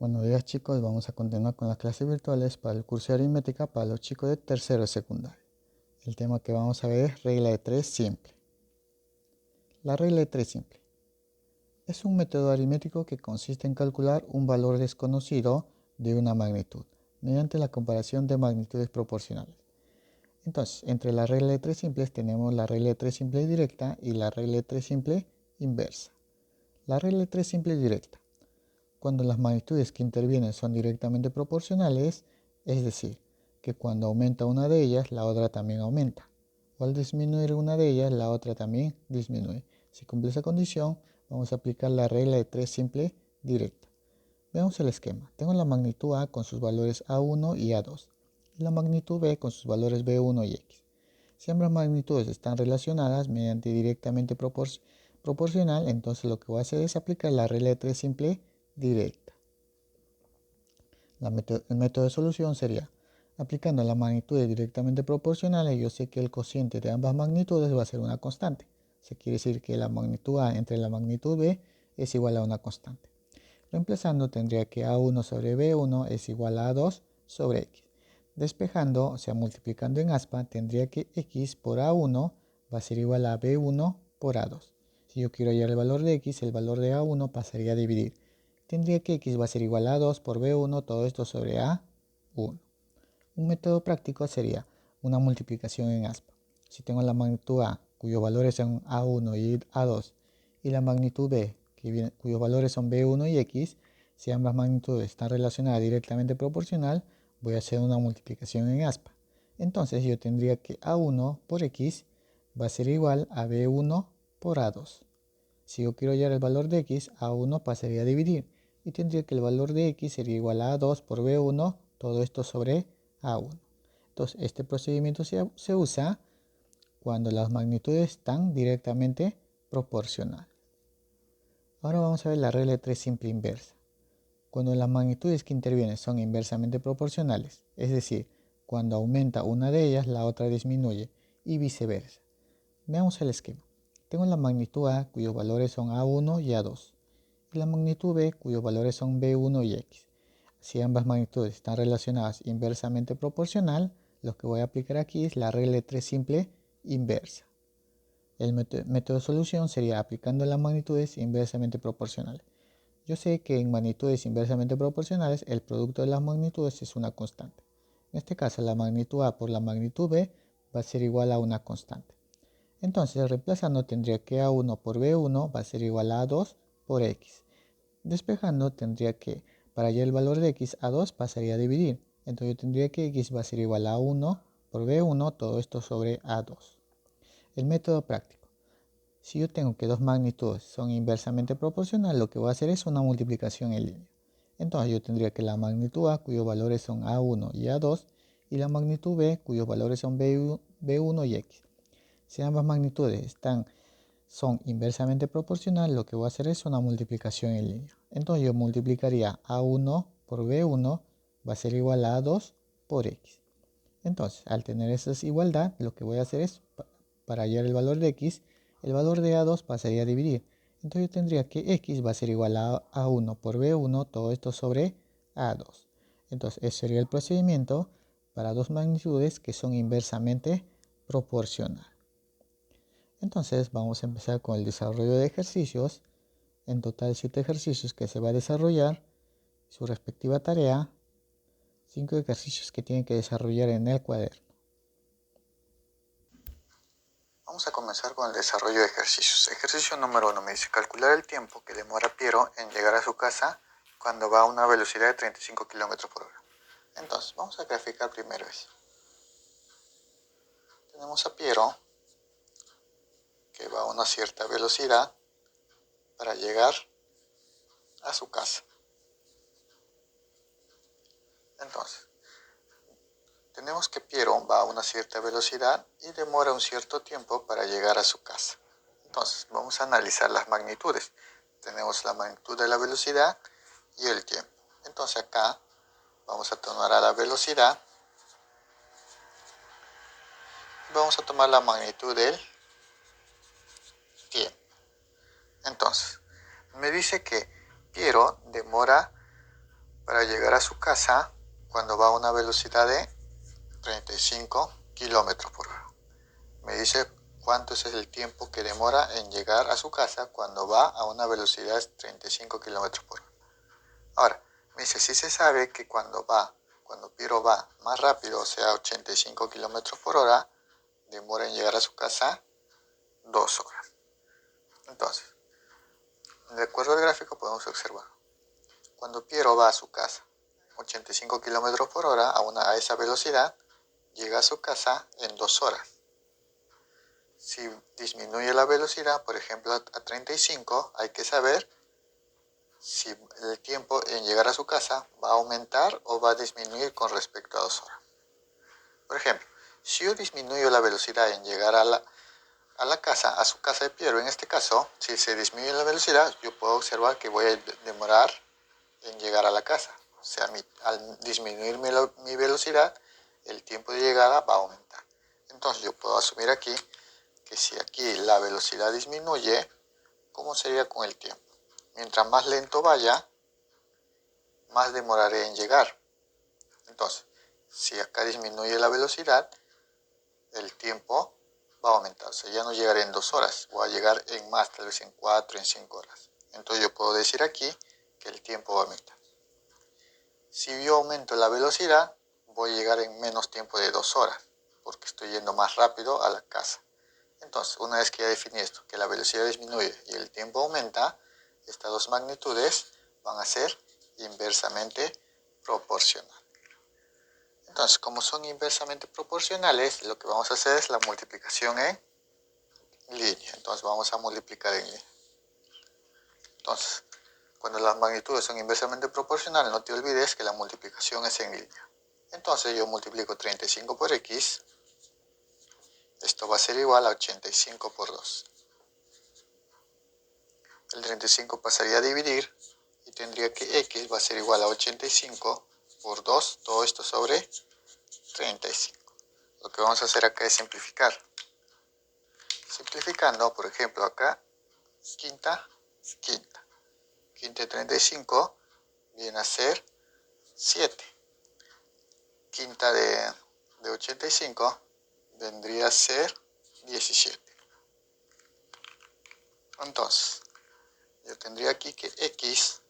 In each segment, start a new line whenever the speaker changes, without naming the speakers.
Buenos días chicos, vamos a continuar con las clases virtuales para el curso de aritmética para los chicos de tercero de secundaria. El tema que vamos a ver es regla de 3 simple. La regla de 3 simple es un método aritmético que consiste en calcular un valor desconocido de una magnitud mediante la comparación de magnitudes proporcionales. Entonces, entre la regla de 3 simples tenemos la regla de 3 simple directa y la regla de 3 simple inversa. La regla de 3 simple directa: cuando las magnitudes que intervienen son directamente proporcionales, es decir, que cuando aumenta una de ellas, la otra también aumenta, o al disminuir una de ellas, la otra también disminuye. Si cumple esa condición, vamos a aplicar la regla de 3 simple directa. Veamos el esquema. Tengo la magnitud A con sus valores A1 y A2, y la magnitud B con sus valores B1 y X. Si ambas magnitudes están relacionadas mediante directamente proporcional, entonces lo que voy a hacer es aplicar la regla de 3 simple directa. El método de solución sería: aplicando las magnitudes directamente proporcionales, yo sé que el cociente de ambas magnitudes va a ser una constante. Eso quiere decir que la magnitud A entre la magnitud B es igual a una constante. Reemplazando, tendría que A1 sobre B1 es igual a A2 sobre X. Despejando, o sea, multiplicando en aspa, tendría que X por A1 va a ser igual a B1 por A2. Si yo quiero hallar el valor de X, el valor de A1 pasaría a dividir. Tendría que X va a ser igual a 2 por B1, todo esto sobre A1. Un método práctico sería una multiplicación en aspa. Si tengo la magnitud A, cuyos valores son A1 y A2, y la magnitud B, cuyos valores son B1 y X, si ambas magnitudes están relacionadas directamente proporcional, voy a hacer una multiplicación en aspa. Entonces yo tendría que A1 por X va a ser igual a B1 por A2. Si yo quiero hallar el valor de X, A1 pasaría a dividir, y tendría que el valor de X sería igual a A2 por B1, todo esto sobre A1. Entonces, este procedimiento se usa cuando las magnitudes están directamente proporcionales. Ahora vamos a ver la regla de 3 simple inversa. Cuando las magnitudes que intervienen son inversamente proporcionales, es decir, cuando aumenta una de ellas, la otra disminuye, y viceversa. Veamos el esquema. Tengo la magnitud A, cuyos valores son A1 y A2, y la magnitud B, cuyos valores son B1 y X. Si ambas magnitudes están relacionadas inversamente proporcional, lo que voy a aplicar aquí es la regla de 3 simple inversa. El método de solución sería aplicando las magnitudes inversamente proporcionales. Yo sé que en magnitudes inversamente proporcionales el producto de las magnitudes es una constante. En este caso, la magnitud A por la magnitud B va a ser igual a una constante. Entonces, reemplazando, tendría que A1 por B1 va a ser igual a A2 por X. Despejando, tendría que, para hallar el valor de X, A2 pasaría a dividir. Entonces yo tendría que X va a ser igual a A1 por B1, todo esto sobre A2. El método práctico. Si yo tengo que dos magnitudes son inversamente proporcionales, lo que voy a hacer es una multiplicación en línea. Entonces yo tendría que la magnitud A, cuyos valores son A1 y A2, y la magnitud B, cuyos valores son B1 y X. Si ambas magnitudes son inversamente proporcionales, lo que voy a hacer es una multiplicación en línea. Entonces yo multiplicaría A1 por B1 va a ser igual a A2 por X. Entonces, al tener esa igualdad, lo que voy a hacer es, para hallar el valor de X, el valor de A2 pasaría a dividir. Entonces yo tendría que X va a ser igual a A1 por B1, todo esto sobre A2. Entonces, ese sería el procedimiento para dos magnitudes que son inversamente proporcionales. Entonces vamos a empezar con el desarrollo de ejercicios. En total 7 ejercicios que se va a desarrollar, su respectiva tarea, 5 ejercicios que tienen que desarrollar en el cuaderno. Vamos a comenzar con el desarrollo de ejercicios. Ejercicio número 1 me dice calcular el tiempo que demora Piero en llegar a su casa cuando va a una velocidad de 35 km por hora. Entonces vamos a graficar primero eso. Tenemos a Piero que va a una cierta velocidad para llegar a su casa. Entonces, tenemos que Piero va a una cierta velocidad y demora un cierto tiempo para llegar a su casa. Entonces, vamos a analizar las magnitudes. Tenemos la magnitud de la velocidad y el tiempo. Entonces, acá vamos a tomar a la velocidad. Vamos a tomar la magnitud del tiempo. Entonces, me dice que Piero demora para llegar a su casa cuando va a una velocidad de 35 kilómetros por hora. Me dice cuánto es el tiempo que demora en llegar a su casa cuando va a una velocidad de 35 kilómetros por hora. Ahora, me dice, si se sabe que cuando Piero va más rápido, o sea, 85 kilómetros por hora, demora en llegar a su casa 2 horas. Entonces, de acuerdo al gráfico podemos observar, cuando Piero va a su casa 85 kilómetros por hora a esa velocidad, llega a su casa en 2 horas. Si disminuye la velocidad, por ejemplo a 35, hay que saber si el tiempo en llegar a su casa va a aumentar o va a disminuir con respecto a 2 horas. Por ejemplo, si yo disminuyo la velocidad en llegar a su casa de Piero, en este caso, si se disminuye la velocidad, yo puedo observar que voy a demorar en llegar a la casa. O sea, al disminuir mi velocidad, el tiempo de llegada va a aumentar. Entonces yo puedo asumir aquí que si aquí la velocidad disminuye, ¿cómo sería con el tiempo? Mientras más lento vaya, más demoraré en llegar. Entonces, si acá disminuye la velocidad, el tiempo va a aumentar. O sea, ya no llegaré en 2 horas, voy a llegar en más, tal vez en 4, en 5 horas. Entonces yo puedo decir aquí que el tiempo va a aumentar. Si yo aumento la velocidad, voy a llegar en menos tiempo de 2 horas, porque estoy yendo más rápido a la casa. Entonces, una vez que ya definí esto, que la velocidad disminuye y el tiempo aumenta, estas dos magnitudes van a ser inversamente proporcionales. Entonces, como son inversamente proporcionales, lo que vamos a hacer es la multiplicación en línea. Entonces, vamos a multiplicar en línea. Entonces, cuando las magnitudes son inversamente proporcionales, no te olvides que la multiplicación es en línea. Entonces, yo multiplico 35 por x. Esto va a ser igual a 85 por 2. El 35 pasaría a dividir y tendría que x va a ser igual a 85 por 2, todo esto sobre 35. Lo que vamos a hacer acá es simplificar. Simplificando, por ejemplo, acá, quinta de 35 viene a ser 7. Quinta de 85 vendría a ser 17. Entonces, yo tendría aquí que x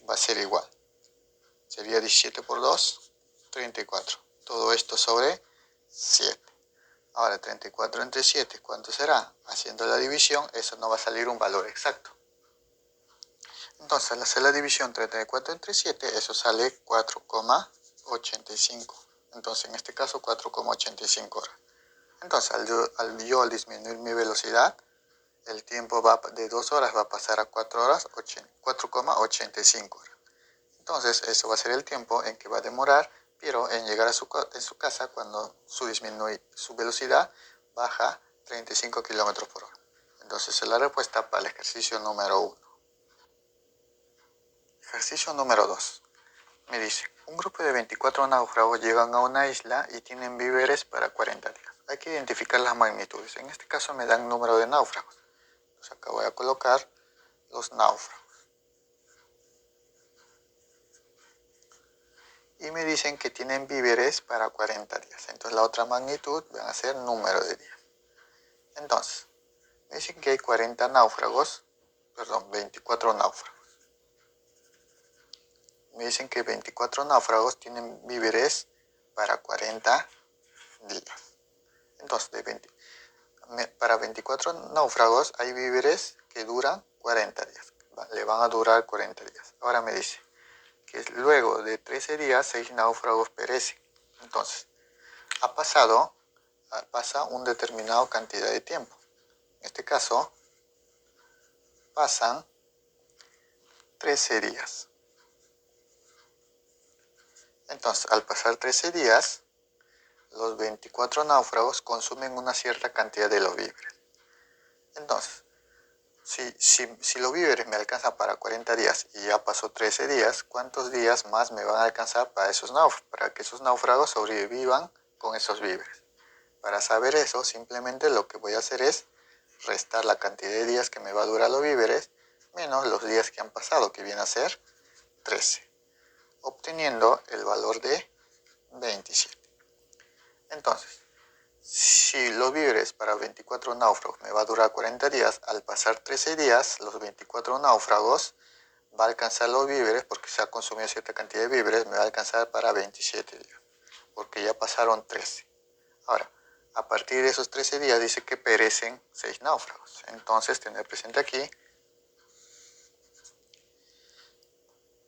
va a ser igual. Sería 17 por 2, 34. Todo esto sobre 7. Ahora, 34 entre 7, ¿cuánto será? Haciendo la división, eso no va a salir un valor exacto. Entonces, al hacer la división 34 entre 7, eso sale 4,85. Entonces, en este caso, 4,85 horas. Entonces, al disminuir mi velocidad, el tiempo de 2 horas va a pasar a 4 horas, 4,85 horas. Entonces, eso va a ser el tiempo en que va a demorar Piero en llegar a su casa cuando su velocidad baja 35 km por hora. Entonces, es la respuesta para el ejercicio número 1. Ejercicio número 2. Me dice, un grupo de 24 náufragos llegan a una isla y tienen víveres para 40 días. Hay que identificar las magnitudes. En este caso me dan número de náufragos. Entonces acá voy a colocar los náufragos. Y me dicen que tienen víveres para 40 días. Entonces la otra magnitud va a ser número de días. Entonces, me dicen que hay 24 náufragos. Me dicen que 24 náufragos tienen víveres para 40 días. Entonces, para 24 náufragos hay víveres que duran 40 días. Le van a durar 40 días. Ahora me dice que luego de 13 días 6 náufragos perecen. Entonces, pasa una determinada cantidad de tiempo. En este caso, pasan 13 días. Entonces, al pasar 13 días, los 24 náufragos consumen una cierta cantidad de los víveres. Entonces, si los víveres me alcanzan para 40 días y ya pasó 13 días, ¿cuántos días más me van a alcanzar para que esos náufragos sobrevivan con esos víveres? Para saber eso, simplemente lo que voy a hacer es restar la cantidad de días que me va a durar los víveres menos los días que han pasado, que viene a ser 13. obteniendo el valor de 27. Entonces, si los víveres para 24 náufragos me va a durar 40 días, al pasar 13 días, los 24 náufragos va a alcanzar los víveres, porque se ha consumido cierta cantidad de víveres, me va a alcanzar para 27 días, porque ya pasaron 13. Ahora, a partir de esos 13 días dice que perecen 6 náufragos. Entonces, tener presente aquí,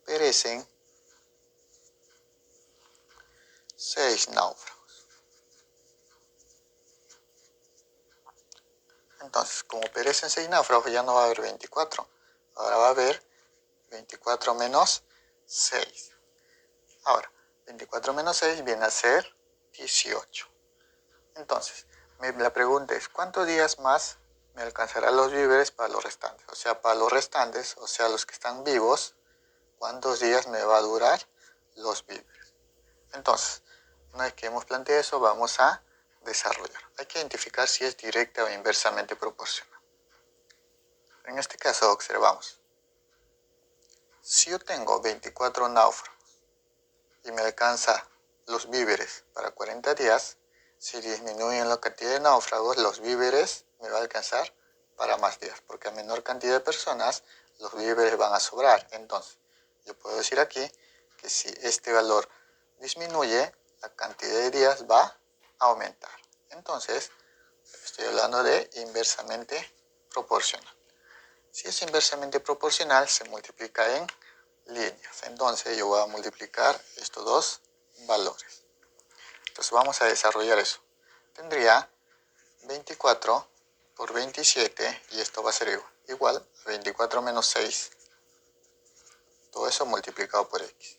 perecen 6 náufragos. Entonces, como perecen 6 náufragos, ya no va a haber 24. Ahora va a haber 24 menos 6. Ahora, 24 menos 6 viene a ser 18. Entonces, la pregunta es, ¿cuántos días más me alcanzarán los víveres para los restantes? O sea, para los restantes, o sea, los que están vivos, ¿cuántos días me va a durar los víveres? Entonces, una vez que hemos planteado eso, vamos a desarrollar. Hay que identificar si es directa o inversamente proporcional. En este caso, observamos. Si yo tengo 24 náufragos y me alcanza los víveres para 40 días, si disminuyen la cantidad de náufragos, los víveres me va a alcanzar para más días, porque a menor cantidad de personas, los víveres van a sobrar. Entonces, yo puedo decir aquí que si este valor disminuye, la cantidad de días va a aumentar. Entonces, estoy hablando de inversamente proporcional. Si es inversamente proporcional, se multiplica en líneas. Entonces, yo voy a multiplicar estos dos valores. Entonces, vamos a desarrollar eso. Tendría 24 por 27, y esto va a ser igual a 24 menos 6. Todo eso multiplicado por x.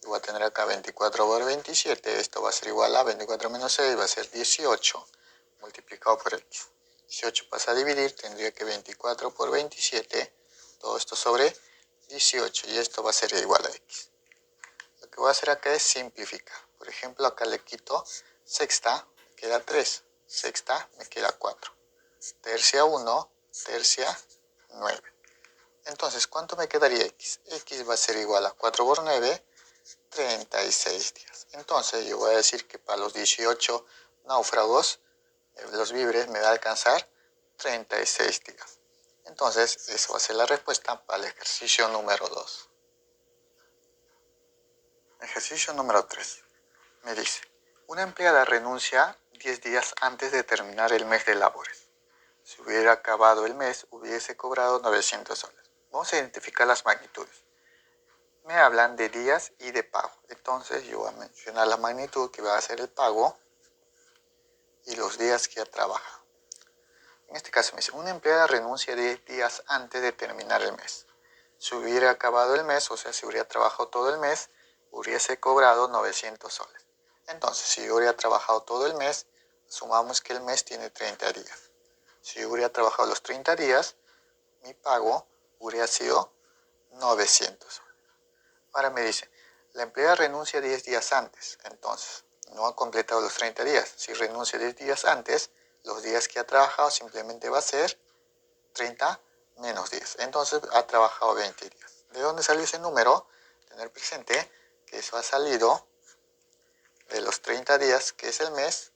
Yo voy a tener acá 24 por 27, esto va a ser igual a 24 menos 6, va a ser 18 multiplicado por x. 18 pasa a dividir, tendría que 24 por 27, todo esto sobre 18, y esto va a ser igual a x. Lo que voy a hacer acá es simplificar. Por ejemplo, acá le quito sexta, me queda 3, sexta me queda 4, tercia 1, tercia 9. Entonces, ¿cuánto me quedaría x? X va a ser igual a 4 por 9, 36 días. Entonces, yo voy a decir que para los 18 náufragos, los víveres me va a alcanzar 36 días. Entonces, eso va a ser la respuesta para el ejercicio número 2. Ejercicio número 3. Me dice, una empleada renuncia 10 días antes de terminar el mes de labores. Si hubiera acabado el mes, hubiese cobrado 900 soles. Vamos a identificar las magnitudes. Me hablan de días y de pago. Entonces yo voy a mencionar la magnitud que va a ser el pago y los días que ha trabajado. En este caso me dice, una empleada renuncia 10 días antes de terminar el mes. Si hubiera acabado el mes, o sea, si hubiera trabajado todo el mes, hubiese cobrado 900 soles. Entonces, si yo hubiera trabajado todo el mes, sumamos que el mes tiene 30 días. Si yo hubiera trabajado los 30 días, mi pago hubiera sido 900 soles. Ahora me dice, la empleada renuncia 10 días antes, entonces no ha completado los 30 días. Si renuncia 10 días antes, los días que ha trabajado simplemente va a ser 30 menos 10. Entonces ha trabajado 20 días. ¿De dónde salió ese número? Tener presente que eso ha salido de los 30 días, que es el mes,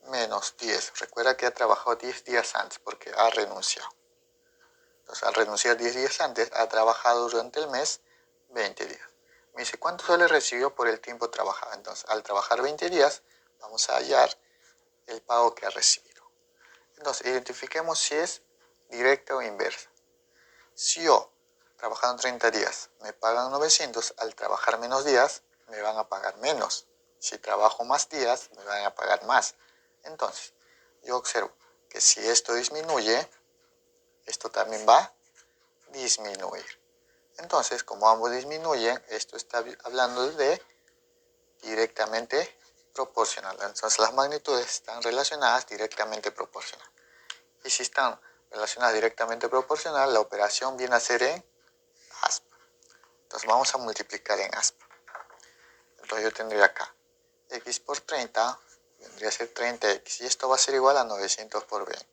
menos 10. Recuerda que ha trabajado 10 días antes porque ha renunciado. Entonces, al renunciar 10 días antes, ha trabajado durante el mes 20 días. Me dice, ¿cuántos soles recibió por el tiempo trabajado? Entonces, al trabajar 20 días, vamos a hallar el pago que ha recibido. Entonces, identifiquemos si es directa o inversa. Si yo, trabajando 30 días, me pagan 900, al trabajar menos días, me van a pagar menos. Si trabajo más días, me van a pagar más. Entonces, yo observo que si esto disminuye, esto también va a disminuir. Entonces, como ambos disminuyen, esto está hablando de directamente proporcional. Entonces, las magnitudes están relacionadas directamente proporcional. Y si están relacionadas directamente proporcional, la operación viene a ser en aspa. Entonces, vamos a multiplicar en aspa. Entonces, yo tendría acá x por 30, vendría a ser 30x. Y esto va a ser igual a 900 por 20.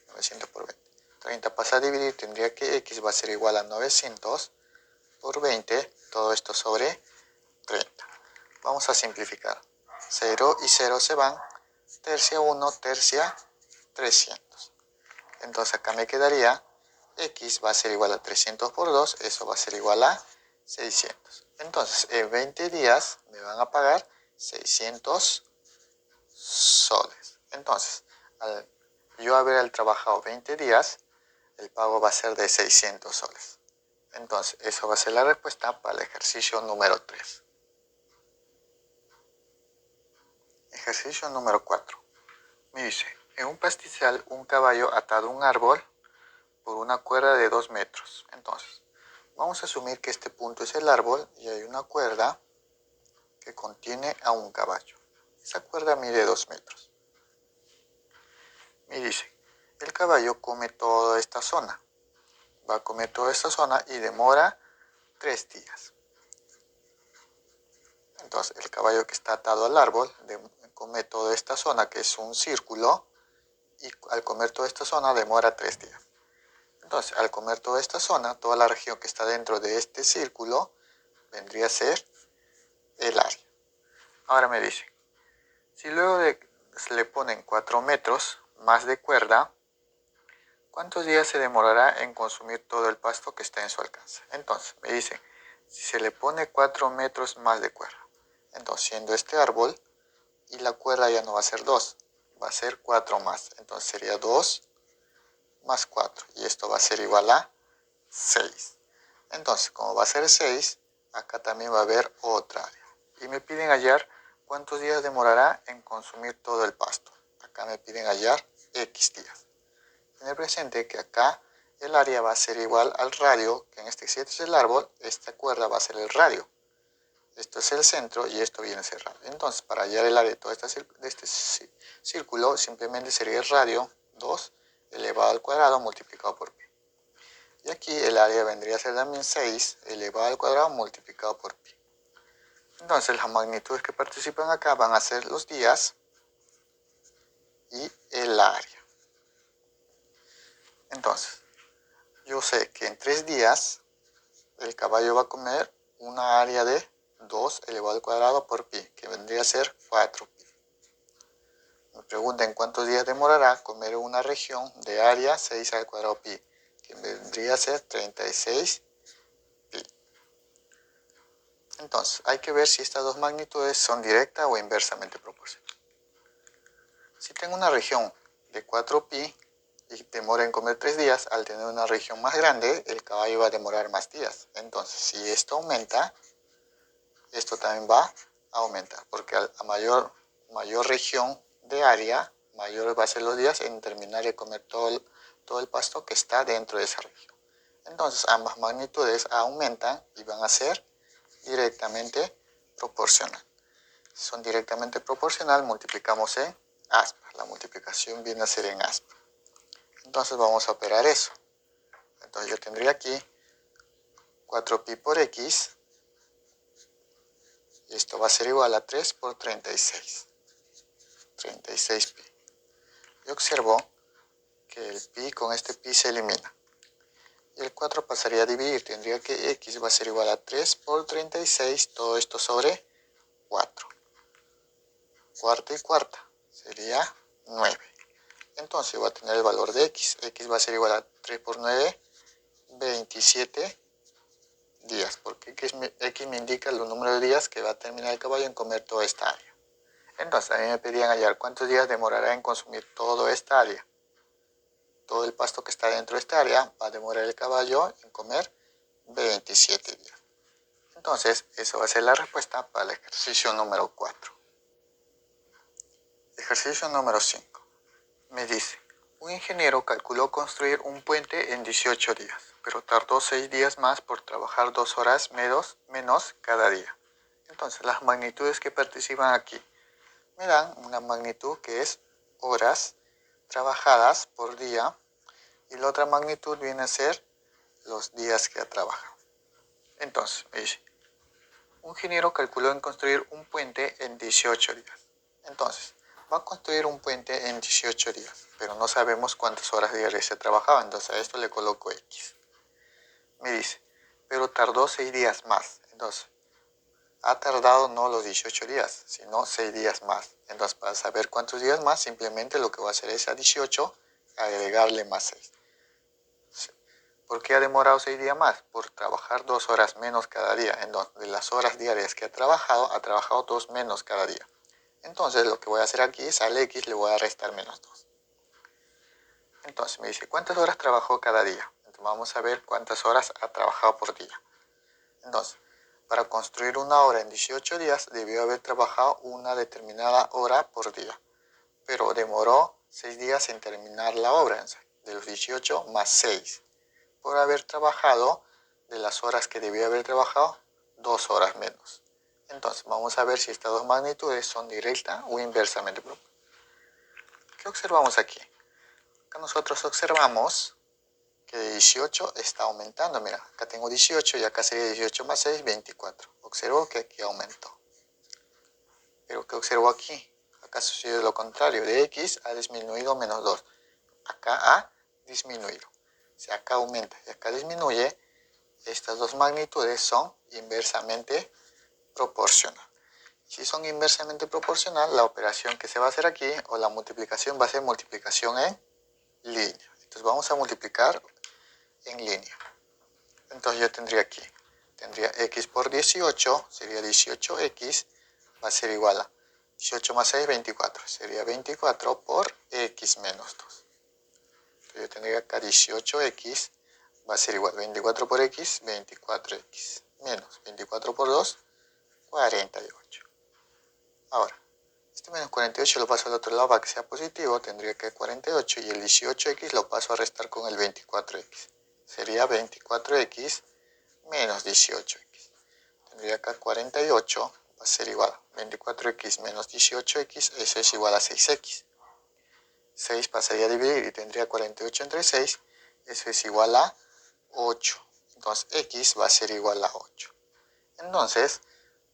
900 por 20. 30 pasa a dividir, tendría que x va a ser igual a 900 por 20, todo esto sobre 30. Vamos a simplificar. 0 y 0 se van. Tercia 1, tercia 300. Entonces acá me quedaría x va a ser igual a 300 por 2, eso va a ser igual a 600. Entonces en 20 días me van a pagar 600 soles. Entonces, al yo haber trabajado 20 días, el pago va a ser de 600 soles. Entonces, eso va a ser la respuesta para el ejercicio número 3. Ejercicio número 4. Me dice, en un pastizal, un caballo atado a un árbol por una cuerda de 2 metros. Entonces, vamos a asumir que este punto es el árbol y hay una cuerda que contiene a un caballo. Esa cuerda mide 2 metros. Me dice, el caballo come toda esta zona. Va a comer toda esta zona y demora 3 días. Entonces, el caballo que está atado al árbol come toda esta zona, que es un círculo, y al comer toda esta zona demora 3 días. Entonces, al comer toda esta zona, toda la región que está dentro de este círculo, vendría a ser el área. Ahora me dice, si luego se le ponen 4 metros más de cuerda, ¿cuántos días se demorará en consumir todo el pasto que está en su alcance? Entonces, me dice, si se le pone 4 metros más de cuerda, entonces siendo este árbol, y la cuerda ya no va a ser 2, va a ser 4 más. Entonces sería 2 más 4, y esto va a ser igual a 6. Entonces, como va a ser 6, acá también va a haber otra área. Y me piden hallar cuántos días demorará en consumir todo el pasto. Acá me piden hallar X días. Tener presente que acá el área va a ser igual al radio, que en este caso es el árbol, esta cuerda va a ser el radio. Esto es el centro y esto viene a ser radio. Entonces, para hallar el área de todo este círculo, simplemente sería el radio 2 elevado al cuadrado multiplicado por pi. Y aquí el área vendría a ser también 6 elevado al cuadrado multiplicado por pi. Entonces, las magnitudes que participan acá van a ser los días y el área. Entonces, yo sé que en 3 días el caballo va a comer una área de 2 elevado al cuadrado por pi, que vendría a ser 4 pi. Me preguntan cuántos días demorará comer una región de área 6 al cuadrado pi, que vendría a ser 36 pi. Entonces, hay que ver si estas dos magnitudes son directa o inversamente proporcionales. Si tengo una región de 4 pi y demora en comer 3 días, al tener una región más grande, el caballo va a demorar más días. Entonces, si esto aumenta, esto también va a aumentar, porque a mayor región de área, mayor va a ser los días en terminar de comer todo el pasto que está dentro de esa región. Entonces, ambas magnitudes aumentan y van a ser directamente proporcional. Si son directamente proporcional, multiplicamos en aspa. La multiplicación viene a ser en aspa. Entonces vamos a operar eso. Entonces yo tendría aquí 4pi por x. Y esto va a ser igual a 3 por 36. 36pi. Y observo que el pi con este pi se elimina. Y el 4 pasaría a dividir. Tendría que x va a ser igual a 3 por 36. Todo esto sobre 4. Cuarta y cuarta sería 9. Entonces voy a tener el valor de x. X va a ser igual a 3 por 9, 27 días. Porque x me indica el número de días que va a terminar el caballo en comer toda esta área. Entonces a mí me pedían hallar cuántos días demorará en consumir toda esta área. Todo el pasto que está dentro de esta área va a demorar el caballo en comer 27 días. Entonces eso va a ser la respuesta para el ejercicio número 4. Ejercicio número 5. Me dice, un ingeniero calculó construir un puente en 18 días, pero tardó 6 días más por trabajar 2 horas menos cada día. Entonces, las magnitudes que participan aquí me dan una magnitud que es horas trabajadas por día y la otra magnitud viene a ser los días que ha trabajado. Entonces, me dice, un ingeniero calculó en construir un puente en 18 días. Entonces, va a construir un puente en 18 días, pero no sabemos cuántas horas diarias se trabajaba, entonces a esto le coloco X. Me dice, pero tardó 6 días más. Entonces Entonces, ha tardado no los 18 días, sino 6 días más. Entonces, para saber cuántos días más, simplemente lo que voy a hacer es a 18 agregarle más 6. ¿Por qué ha demorado 6 días más? Por trabajar 2 horas menos cada día. Entonces, de las horas diarias que ha trabajado 2 menos cada día. Entonces, lo que voy a hacer aquí es al X le voy a restar menos 2. Entonces, me dice, ¿cuántas horas trabajó cada día? Entonces, vamos a ver cuántas horas ha trabajado por día. Entonces, para construir una hora en 18 días, debió haber trabajado una determinada hora por día. Pero demoró 6 días en terminar la obra, de los 18 más 6. Por haber trabajado, de las horas que debió haber trabajado, 2 horas menos. Entonces, vamos a ver si estas dos magnitudes son directa o inversamente proporcionales. ¿Qué observamos aquí? Acá nosotros observamos que 18 está aumentando. Mira, acá tengo 18 y acá sería 18 más 6, 24. Observo que aquí aumentó. Pero ¿qué observo aquí? Acá sucede lo contrario. De X ha disminuido menos 2. Acá ha disminuido. Si acá aumenta y acá disminuye, estas dos magnitudes son inversamente proporcionales. Si son inversamente proporcionales, la operación que se va a hacer aquí o la multiplicación va a ser multiplicación en línea. Entonces vamos a multiplicar en línea. Entonces yo tendría aquí, x por 18, sería 18x, va a ser igual a 18 más 6, 24. Sería 24 por x menos 2. Entonces yo tendría acá 18x, va a ser igual a 24 por x, 24x, menos 24 por 2, 48. Ahora, este menos 48 lo paso al otro lado para que sea positivo, tendría que 48 y el 18x lo paso a restar con el 24x. Sería 24x menos 18x. Tendría acá 48, va a ser igual a 24x menos 18x, eso es igual a 6x. 6 pasaría a dividir y tendría 48 entre 6, eso es igual a 8. Entonces x va a ser igual a 8. Entonces,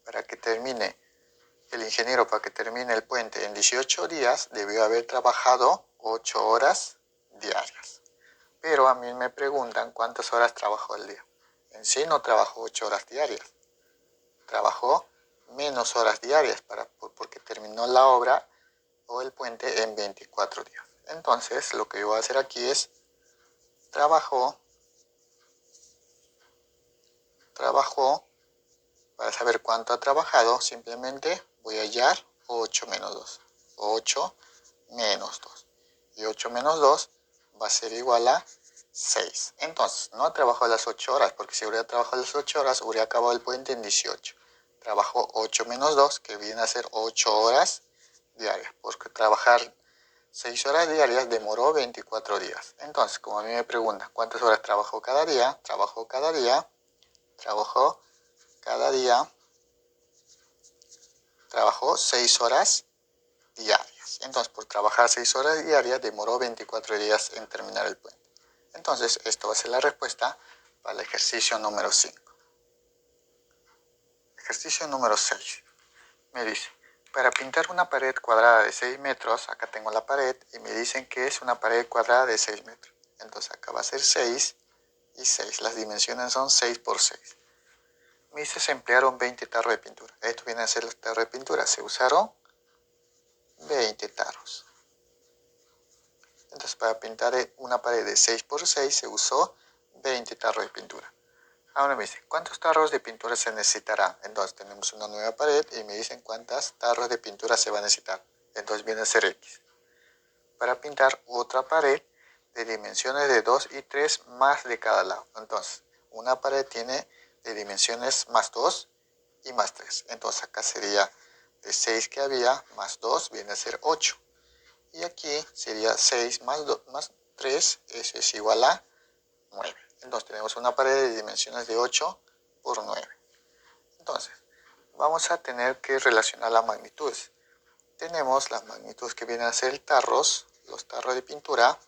para que termine el puente en 18 días, debió haber trabajado 8 horas diarias. Pero a mí me preguntan cuántas horas trabajó el día. En sí no trabajó 8 horas diarias. Trabajó menos horas diarias porque terminó la obra o el puente en 24 días. Entonces, lo que yo voy a hacer aquí es trabajó, para saber cuánto ha trabajado, simplemente voy a hallar 8 menos 2. 8 menos 2. Y 8 menos 2 va a ser igual a 6. Entonces, no trabajó las 8 horas, porque si hubiera trabajado las 8 horas, hubiera acabado el puente en 18. Trabajó 8 menos 2, que viene a ser 8 horas diarias, porque trabajar 6 horas diarias demoró 24 días. Entonces, como a mí me preguntan cuántas horas trabajó cada día, trabajó cada día, trabajó 6 horas diarias. Entonces, por trabajar 6 horas diarias, demoró 24 días en terminar el puente. Entonces, esto va a ser la respuesta para el ejercicio número 5. Ejercicio número 6. Me dice, para pintar una pared cuadrada de 6 metros, acá tengo la pared y me dicen que es una pared cuadrada de 6 metros. Entonces, acá va a ser 6 y 6. Las dimensiones son 6 por 6. Me dice, se emplearon 20 tarros de pintura. Esto viene a ser los tarros de pintura. Se usaron 20 tarros. Entonces, para pintar una pared de 6 por 6 se usó 20 tarros de pintura. Ahora me dice, ¿cuántos tarros de pintura se necesitarán? Entonces, tenemos una nueva pared y me dicen cuántos tarros de pintura se va a necesitar. Entonces, viene a ser X. Para pintar otra pared de dimensiones de 2 y 3 más de cada lado. Entonces, una pared tiene de dimensiones más 2 y más 3. Entonces, acá sería de 6 que había, más 2, viene a ser 8. Y aquí sería 6 más 3, eso es igual a 9. Entonces tenemos una pared de dimensiones de 8 por 9. Entonces, vamos a tener que relacionar las magnitudes. Tenemos las magnitudes que vienen a ser los tarros de pintura,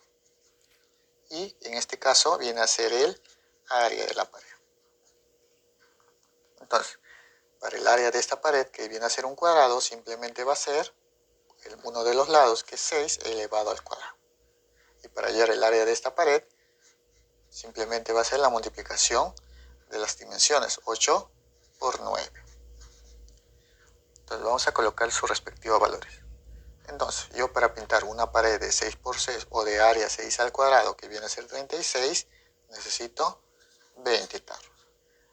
y en este caso viene a ser el área de la pared. Entonces, para el área de esta pared, que viene a ser un cuadrado, simplemente va a ser uno de los lados, que es 6 elevado al cuadrado. Y para hallar el área de esta pared, simplemente va a ser la multiplicación de las dimensiones, 8 por 9. Entonces vamos a colocar sus respectivos valores. Entonces yo para pintar una pared de 6 por 6 o de área 6 al cuadrado, que viene a ser 36, necesito 20 tarros.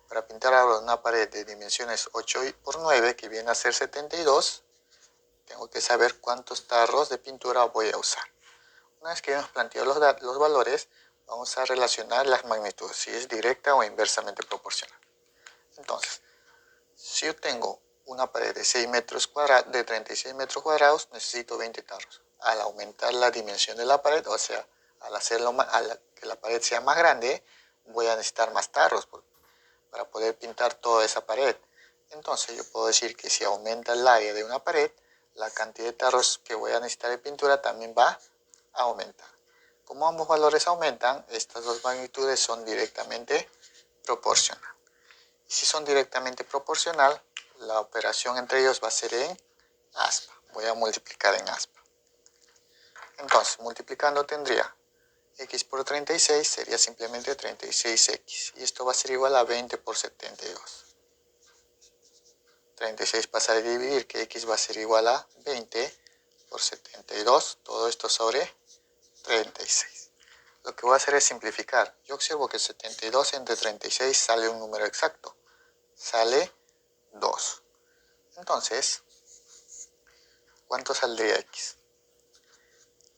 Para pintar ahora una pared de dimensiones 8 por 9, que viene a ser 72, tengo que saber cuántos tarros de pintura voy a usar. Una vez que hemos planteado los valores, vamos a relacionar las magnitudes, si es directa o inversamente proporcional. Entonces, si yo tengo una pared de 6 metros cuadrados, de 36 metros cuadrados, necesito 20 tarros. Al aumentar la dimensión de la pared, o sea, al que la pared sea más grande, voy a necesitar más tarros para poder pintar toda esa pared. Entonces yo puedo decir que si aumenta el área de una pared, la cantidad de tarros que voy a necesitar de pintura también va a aumentar. Como ambos valores aumentan, estas dos magnitudes son directamente proporcionales. Y si son directamente proporcional, la operación entre ellos va a ser en aspa. Voy a multiplicar en aspa. Entonces, multiplicando tendría x por 36 sería simplemente 36x. Y esto va a ser igual a 20 por 72. 36 pasa a dividir, que x va a ser igual a 20 por 72. Todo esto sobre 36. Lo que voy a hacer es simplificar. Yo observo que 72 entre 36 sale un número exacto. Sale 2. Entonces, ¿cuánto saldría x?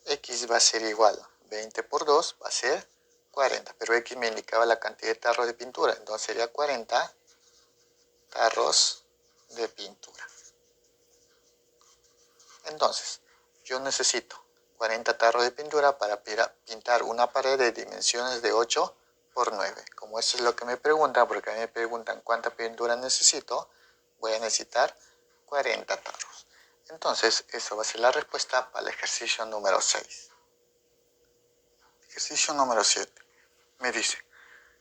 X va a ser igual a 20 por 2, va a ser 40. Pero x me indicaba la cantidad de tarros de pintura. Entonces sería 40 tarros de pintura. Entonces, yo necesito 40 tarros de pintura para pintar una pared de dimensiones de 8 por 9. Como eso es lo que me preguntan, porque a mí me preguntan cuánta pintura necesito, voy a necesitar 40 tarros. Entonces, eso va a ser la respuesta para el ejercicio número 6. Ejercicio número 7. Me dice,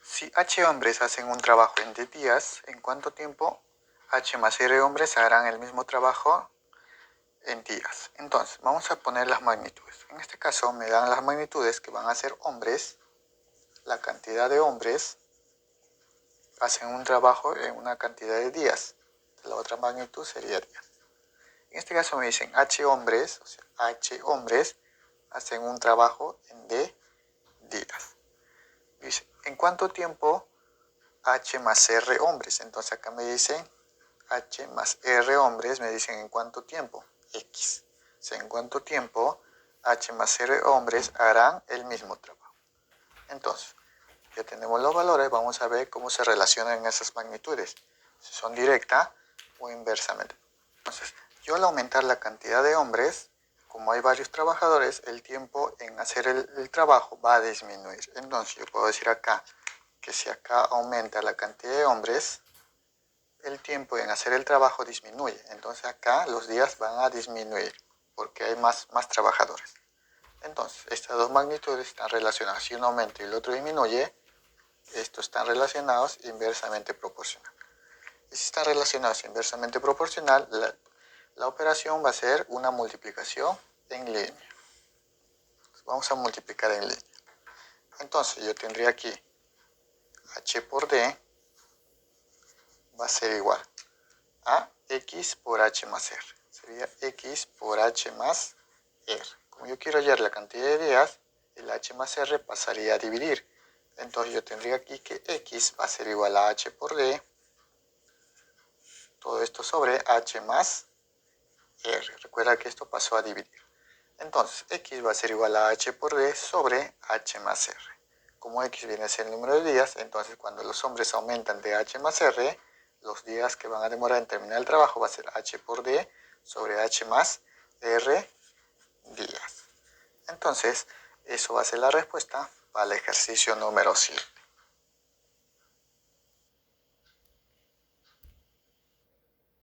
si H hombres hacen un trabajo en 10 días, ¿en cuánto tiempo H más R hombres harán el mismo trabajo en días? Entonces, vamos a poner las magnitudes. En este caso, me dan las magnitudes que van a ser hombres. La cantidad de hombres hacen un trabajo en una cantidad de días. La otra magnitud sería días. En este caso me dicen H hombres, o sea, H hombres hacen un trabajo en D días. Dice, ¿en cuánto tiempo H más R hombres? Entonces acá me dicen H más R hombres, me dicen en cuánto tiempo, X. O sea, en cuánto tiempo H más R hombres harán el mismo trabajo. Entonces, ya tenemos los valores, vamos a ver cómo se relacionan esas magnitudes, si son directa o inversamente. Entonces, yo al aumentar la cantidad de hombres, como hay varios trabajadores, el tiempo en hacer el trabajo va a disminuir. Entonces, yo puedo decir acá que si acá aumenta la cantidad de hombres, el tiempo en hacer el trabajo disminuye. Entonces, acá los días van a disminuir porque hay más trabajadores. Entonces, estas dos magnitudes están relacionadas. Si uno aumenta y el otro disminuye, estos están relacionados inversamente proporcional. Y si están relacionados inversamente proporcional, la operación va a ser una multiplicación en línea. Vamos a multiplicar en línea. Entonces yo tendría aquí H por D va a ser igual a X por H más R. Sería X por H más R. Como yo quiero hallar la cantidad de días, el H más R pasaría a dividir. Entonces yo tendría aquí que X va a ser igual a H por D. Todo esto sobre H más R. Recuerda que esto pasó a dividir. Entonces, X va a ser igual a H por D sobre H más R. Como X viene a ser el número de días, entonces cuando los hombres aumentan de H más R, los días que van a demorar en terminar el trabajo va a ser H por D sobre H más R días. Entonces, eso va a ser la respuesta para el ejercicio número 7.